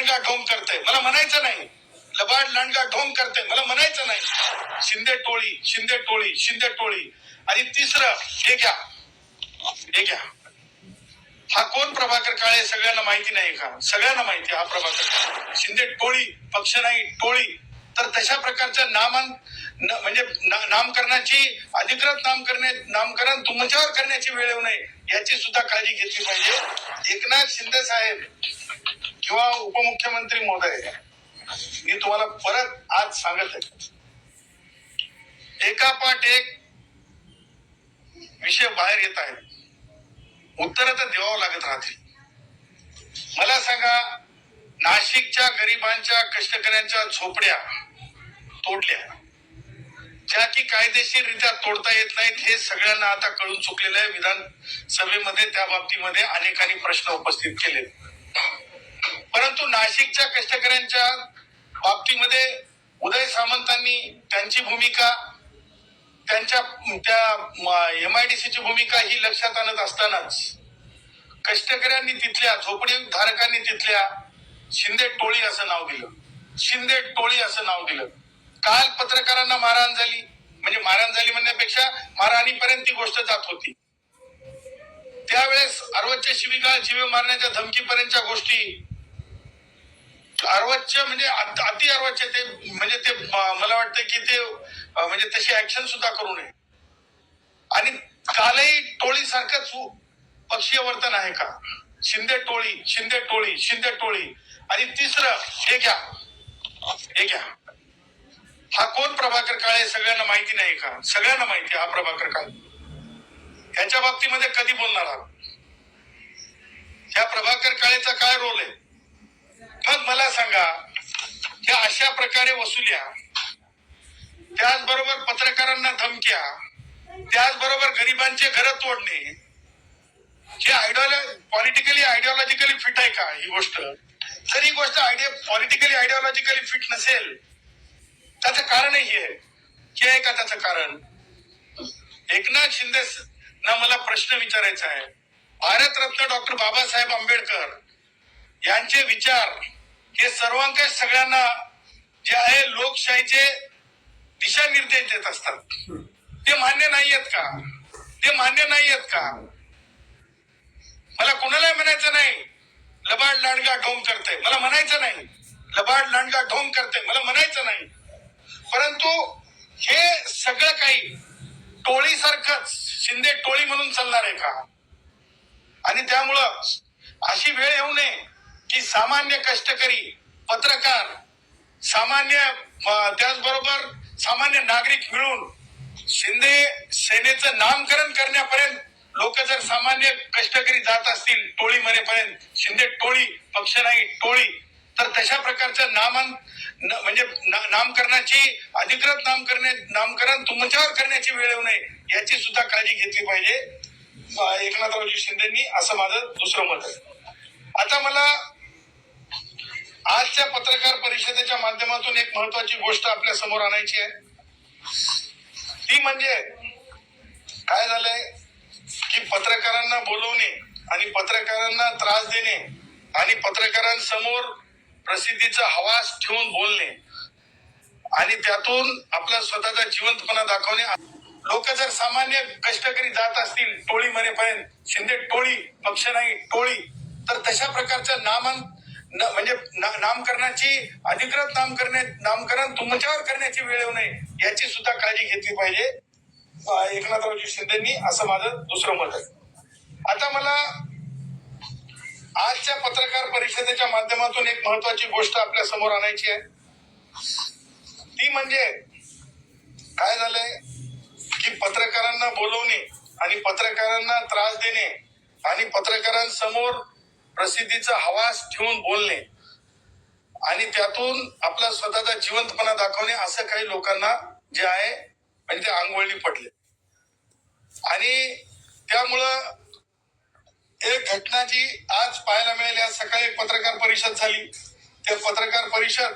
लांडगा ढोंग करते मला म्हणायचं नाही, लबाड लांडगा ढोंग करते मला म्हणायचं नाही. शिंदे टोळी शिंदे टोळी शिंदे टोळी. आणि तिसरं हे घ्या, हा कोण प्रभाकर काळे सगळ्यांना माहिती नाही का? सगळ्यांना माहिती हा प्रभाकर काळे. शिंदे टोळी पक्ष नाही टोळी. तर तशा प्रकारच्या म्हणजे नामकरणाची अधिकृत नामकरण तुमच्यावर करण्याची वेळ येऊ नये याची सुद्धा काळजी घेतली पाहिजे. एकनाथ शिंदे साहेब किंवा उपमुख्यमंत्री महोदय, मी तुम्हाला परत आज सांगत आहे, एकापाठ एक विषय बाहेर येत आहेत, उत्तर तर द्यावं लागत राहतील. मला सांगा, नाशिकच्या गरिबांच्या कष्टकऱ्यांच्या झोपड्या तोडल्या, ज्या की कायदेशीररित्या तोडता येत नाहीत हे सगळ्यांना आता कळून चुकलेलं आहे. विधानसभेमध्ये त्या बाबतीमध्ये अनेकांनी प्रश्न उपस्थित केले, परंतु नाशिकच्या कष्टकऱ्यांच्या बाबतीमध्ये उदय सामंतांनी त्यांची भूमिका, त्यांच्या त्या MIDCची भूमिका ही लक्षात आणत असतानाच कष्टकऱ्यांनी तिथल्या झोपडी धारकांनी तिथल्या शिंदे टोळी असं नाव दिलं, शिंदे टोळी असं नाव दिलं. काल पत्रकारांना मारहाण झाली, म्हणजे मारहाण झाली म्हणण्यापेक्षा मारहाणीपर्यंत ती गोष्ट जात होती. त्यावेळेस अर्वच्च शिवीगाळ, जीवे मारण्याच्या धमकीपर्यंतच्या गोष्टी, अर्वच्च म्हणजे अति अर्वच्च, ते म्हणजे ते मला वाटतं की ते म्हणजे तशी ऍक्शन सुद्धा करू नये. आणि कालही टोळी सारखंच पक्षीय वर्तन आहे का? शिंदे टोळी शिंदे टोळी शिंदे टोळी. आणि तिसरं हे घ्या, हा कोण प्रभाकर काळे सगळ्यांना माहिती नाही का? सगळ्यांना माहिती हा प्रभाकर काळे. ह्याच्या बाबतीमध्ये कधी बोलणार आहात? ह्या प्रभाकर काळेचा काय रोल आहे? मग मला सांगा, ह्या अशा प्रकारे वसुल्या, त्याचबरोबर पत्रकारांना धमक्या, त्याचबरोबर गरिबांचे घर तोडणे, हे पॉलिटिकली आयडिओलॉजिकली फिट आहे का ही गोष्ट? जर ही गोष्ट पॉलिटिकली आयडिओलॉजिकली फिट नसेल, त्याचं कारणही हे आहे का? त्याचं कारण एकनाथ शिंदे ना मला प्रश्न विचारायचा आहे. भारतरत्न डॉक्टर बाबासाहेब आंबेडकर यांचे विचार हे सर्वांकष सगळ्यांना जे आहे लोकशाहीचे दिशानिर्देश देत असतात. ते मान्य नाहीयेत का? ते मान्य नाहीयेत का? मला कुणालाही म्हणायचं नाही लबाड लांडगा ढोंग करते मला म्हणायचं नाही, लबाड लांडगा ढोंग करते मला म्हणायचं नाही. परंतु हे सगळं काही टोळीसारखंच शिंदे टोळी म्हणून चालणार आहे का? आणि त्यामुळं अशी वेळ येऊ नये की सामान्य कष्टकरी, पत्रकार, सामान्य त्याचबरोबर सामान्य नागरिक मिळून शिंदे सेनेचं नामकरण करण्यापर्यंत लोक जर सामान्य कष्टकरी जात असतील टोळी मरेपर्यंत, शिंदे टोळी पक्ष नाही टोळी, तर तशा प्रकारचं म्हणजे नामकरणाची अधिकृत नामकरण तुमच्यावर करण्याची वेळ येऊ नये याची सुद्धा काळजी घेतली पाहिजे एकनाथरावजी शिंदेंनी, असं माझं दुसरं मत आहे. आता मला आजच्या पत्रकार परिषदेच्या माध्यमातून एक महत्वाची गोष्ट आपल्या समोर आणायची आहे. ती म्हणजे काय झालंय की पत्रकारांना बोलवणे आणि पत्रकारांना त्रास देणे आणि पत्रकारांसमोर प्रसिद्धीचा हवास ठेवून बोलणे आणि त्यातून आपला स्वतःचा जिवंतपणा दाखवणे. लोक जर सामान्य कष्टकरी जात असतील टोळी मरेपर्यंत, शिंदे टोळी पक्ष नाही टोळी, तर तशा प्रकारचं म्हणजे नामकरणाची अधिकृत नामकरण तुमच्यावर करण्याची वेळ येऊ नये याची सुद्धा काळजी घेतली पाहिजे एकनाथरावजी शिंदेंनी, असं माझं दुसरं मत आहे. आता मला आजच्या पत्रकार परिषदेच्या माध्यमातून एक महत्वाची गोष्ट आपल्या समोर आणायची आहे. ती म्हणजे काय झालंय की पत्रकारांना बोलवणे आणि पत्रकारांना त्रास देणे आणि पत्रकारांसमोर प्रसिद्धीचा हवास ठेवून बोलणे आणि त्यातून आपला स्वतःचा जिवंतपणा दाखवणे, असं काही लोकांना जे आहे म्हणजे ते अंगवळणी पडले. आणि त्यामुळं एक घटना जी आज पाहायला मिळेल, आज सकाळी एक पत्रकार परिषद झाली. त्या पत्रकार परिषद